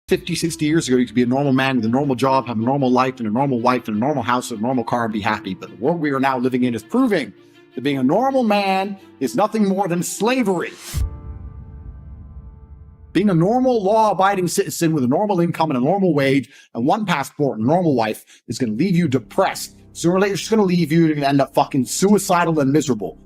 50, 60 years ago, you could be a normal man with a normal job, have a normal life and a normal wife and a normal house and a normal car and be happy. But the world we are now living in is proving that being a normal man is nothing more than slavery. Being a normal law-abiding citizen with a normal income and a normal wage and one passport and a normal wife is going to leave you depressed. Sooner or later, it's just going to leave you and end up fucking suicidal and miserable.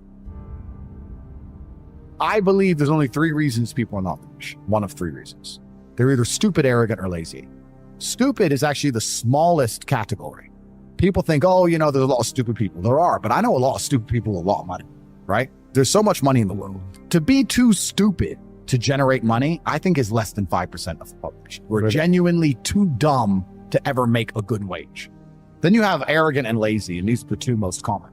I believe there's only 3 reasons people are not rich. One of 3 reasons. They're either stupid, arrogant, or lazy. Stupid is actually the smallest category. People think, oh, you know, there's a lot of stupid people. There are, but I know a lot of stupid people with a lot of money, right? There's so much money in the world. To be too stupid to generate money, I think is less than 5% of the population. We're genuinely too dumb to ever make a good wage. Then you have arrogant and lazy, and these are the 2 most common.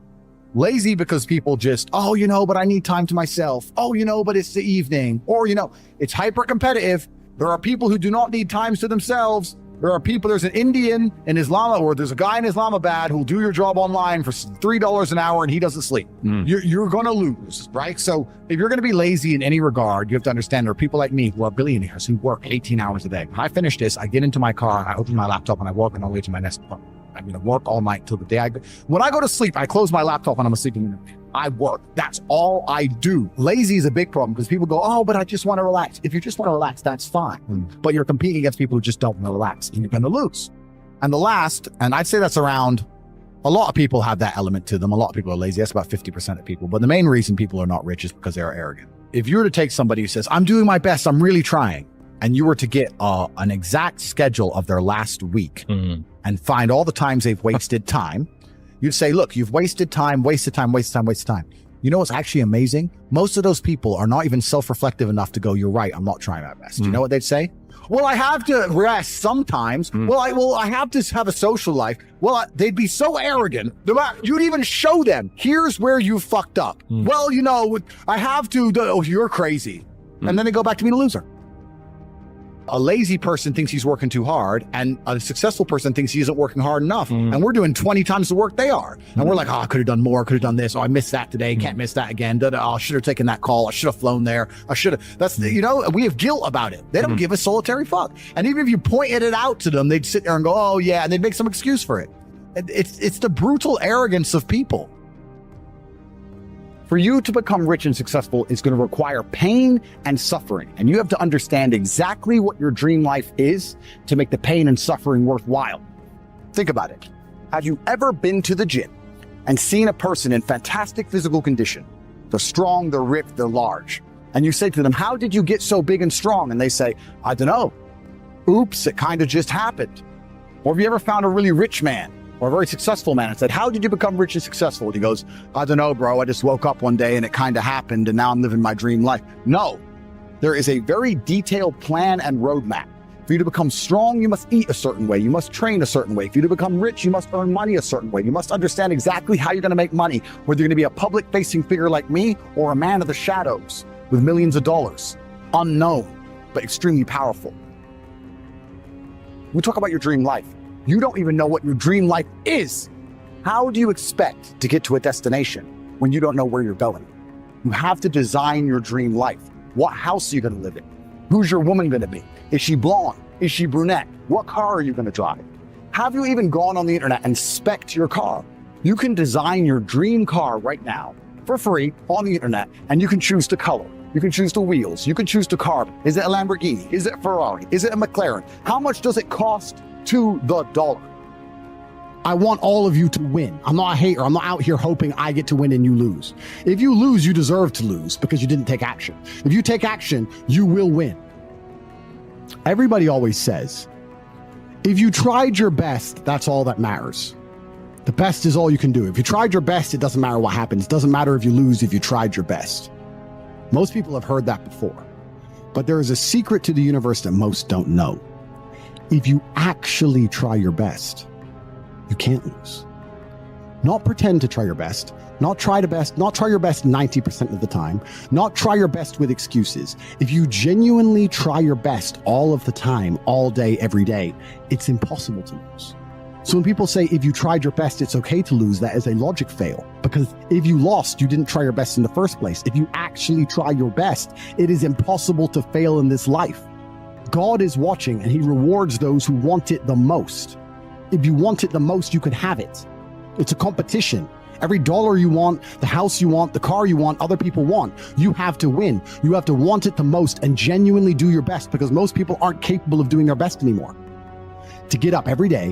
Lazy because people just, oh, you know, but I need time to myself. Oh, you know, but it's the evening. Or, you know, it's hyper competitive. There are people who do not need times to themselves. There are people, there's an Indian in Islam, or there's a guy in Islamabad who'll do your job online for $3 an hour and he doesn't sleep. You're going to lose, right? So if you're going to be lazy in any regard, you have to understand there are people like me who are billionaires who work 18 hours a day. When I finish this, I get into my car, I open my laptop and I walk on my way to my next appointment. I'm going to work all night till the day when I go to sleep, I close my laptop and I'm sleeping. I work. That's all I do. Lazy is a big problem because people go, oh, but I just want to relax. If you just want to relax, that's fine. But you're competing against people who just don't want to relax and you're going to lose. And the last, and I'd say that's around, a lot of people have that element to them. A lot of people are lazy. That's about 50% of people. But the main reason people are not rich is because they're arrogant. If you were to take somebody who says, I'm doing my best, I'm really trying, and you were to get an exact schedule of their last week and find all the times they've wasted time, you'd say, look, you've wasted time, wasted time, wasted time, wasted time. You know what's actually amazing? Most of those people are not even self-reflective enough to go, you're right, I'm not trying my best. You know what they'd say? Well, I have to rest sometimes. Well, I have to have a social life. Well, they'd be so arrogant. You'd even show them, here's where you fucked up. Well, you know, I have to, oh, you're crazy. And then they go back to being a loser. A lazy person thinks he's working too hard, and a successful person thinks he isn't working hard enough. And we're doing 20 times the work they are. And we're like, oh, I could have done more, could have done this. Oh, I missed that today, can't miss that again. Oh, I should have taken that call. I should have flown there. I should have. That's, you know, we have guilt about it. They don't give a solitary fuck. And even if you pointed it out to them, they'd sit there and go, oh yeah, and they'd make some excuse for it. It's the brutal arrogance of people. For you to become rich and successful is going to require pain and suffering. And you have to understand exactly what your dream life is to make the pain and suffering worthwhile. Think about it. Have you ever been to the gym and seen a person in fantastic physical condition? They're strong, they're ripped, they're large. And you say to them, how did you get so big and strong? And they say, I don't know. Oops, it kind of just happened. Or have you ever found a really rich man or a very successful man and said, how did you become rich and successful? And he goes, I don't know, bro. I just woke up one day and it kind of happened and now I'm living my dream life. No, there is a very detailed plan and roadmap. For you to become strong, you must eat a certain way. You must train a certain way. For you to become rich, you must earn money a certain way. You must understand exactly how you're going to make money, whether you're going to be a public-facing figure like me or a man of the shadows with millions of dollars. Unknown, but extremely powerful. We talk about your dream life. You don't even know what your dream life is. How do you expect to get to a destination when you don't know where you're going? You have to design your dream life. What house are you going to live in? Who's your woman going to be? Is she blonde? Is she brunette? What car are you going to drive? Have you even gone on the internet and spec'd your car? You can design your dream car right now for free on the internet, and you can choose the color. You can choose the wheels. You can choose the carbon. Is it a Lamborghini? Is it a Ferrari? Is it a McLaren? How much does it cost to the dollar? I want all of you to win. I'm not a hater. I'm not out here hoping I get to win and you lose. If you lose, you deserve to lose because you didn't take action. If you take action, you will win. Everybody always says, if you tried your best, that's all that matters. The best is all you can do. If you tried your best, it doesn't matter what happens. It doesn't matter if you lose if you tried your best. Most people have heard that before, but there is a secret to the universe that most don't know. If you actually try your best, you can't lose. Not pretend to try your best, not try your best 90% of the time, not try your best with excuses. If you genuinely try your best all of the time, all day, every day, it's impossible to lose. So when people say, if you tried your best, it's okay to lose, that is a logic fail. Because if you lost, you didn't try your best in the first place. If you actually try your best, it is impossible to fail in this life. God is watching and he rewards those who want it the most. If you want it the most, you can have it. It's a competition. Every dollar you want, the house you want, the car you want, other people want, you have to win. You have to want it the most and genuinely do your best, because most people aren't capable of doing their best anymore. To get up every day,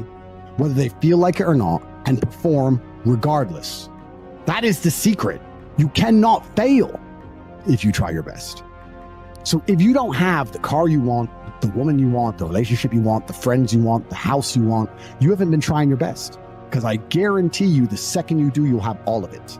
whether they feel like it or not, and perform regardless. That is the secret. You cannot fail if you try your best. So if you don't have the car you want, the woman you want, the relationship you want, the friends you want, the house you want, you haven't been trying your best. Because I guarantee you, the second you do, you'll have all of it.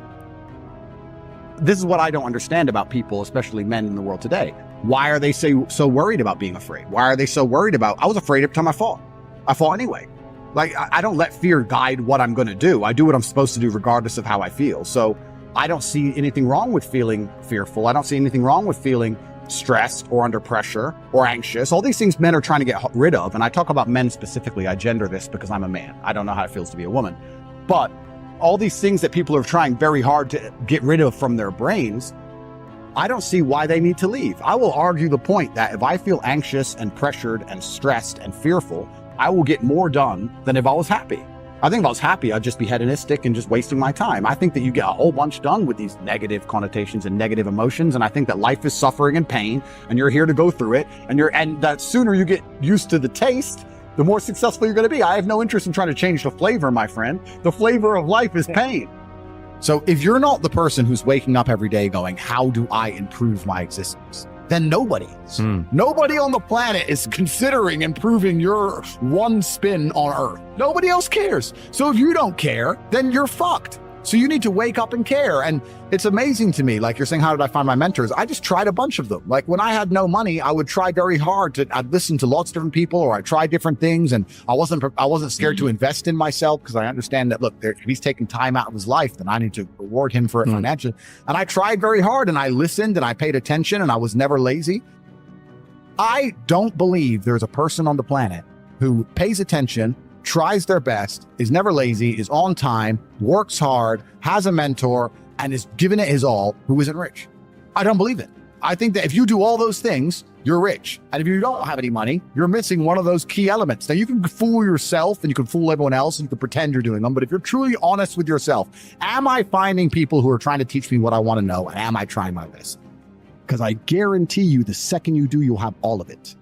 This is what I don't understand about people, especially men in the world today. Why are they so worried about being afraid? Why are they so worried about, I was afraid every time I fall. I fall anyway. Like, I don't let fear guide what I'm going to do. I do what I'm supposed to do regardless of how I feel. So I don't see anything wrong with feeling fearful. I don't see anything wrong with feeling stressed or under pressure or anxious. All these things men are trying to get rid of. And I talk about men specifically. I gender this because I'm a man. I don't know how it feels to be a woman. But all these things that people are trying very hard to get rid of from their brains, I don't see why they need to leave. I will argue the point that if I feel anxious and pressured and stressed and fearful, I will get more done than if I was happy. I think if I was happy, I'd just be hedonistic and just wasting my time. I think that you get a whole bunch done with these negative connotations and negative emotions. And I think that life is suffering and pain, and you're here to go through it. And the sooner you get used to the taste, the more successful you're going to be. I have no interest in trying to change the flavor, my friend. The flavor of life is pain. So if you're not the person who's waking up every day going, how do I improve my existence? Then nobody is. Nobody on the planet is considering improving your one spin on Earth. Nobody else cares. So if you don't care, then you're fucked. So you need to wake up and care. And it's amazing to me, like you're saying, how did I find my mentors? I just tried a bunch of them. Like when I had no money, I would try very hard I'd listen to lots of different people, or I'd try different things. And I wasn't scared to invest in myself, because I understand that, look, if he's taking time out of his life, then I need to reward him for it financially. And I tried very hard, and I listened, and I paid attention, and I was never lazy. I don't believe there's a person on the planet who pays attention, tries their best, is never lazy, is on time, works hard, has a mentor, and is giving it his all, who isn't rich. I don't believe it. I think that if you do all those things, you're rich. And if you don't have any money, you're missing one of those key elements. Now, you can fool yourself and you can fool everyone else and you can pretend you're doing them. But if you're truly honest with yourself, am I finding people who are trying to teach me what I want to know? And am I trying my best? Because I guarantee you, the second you do, you'll have all of it.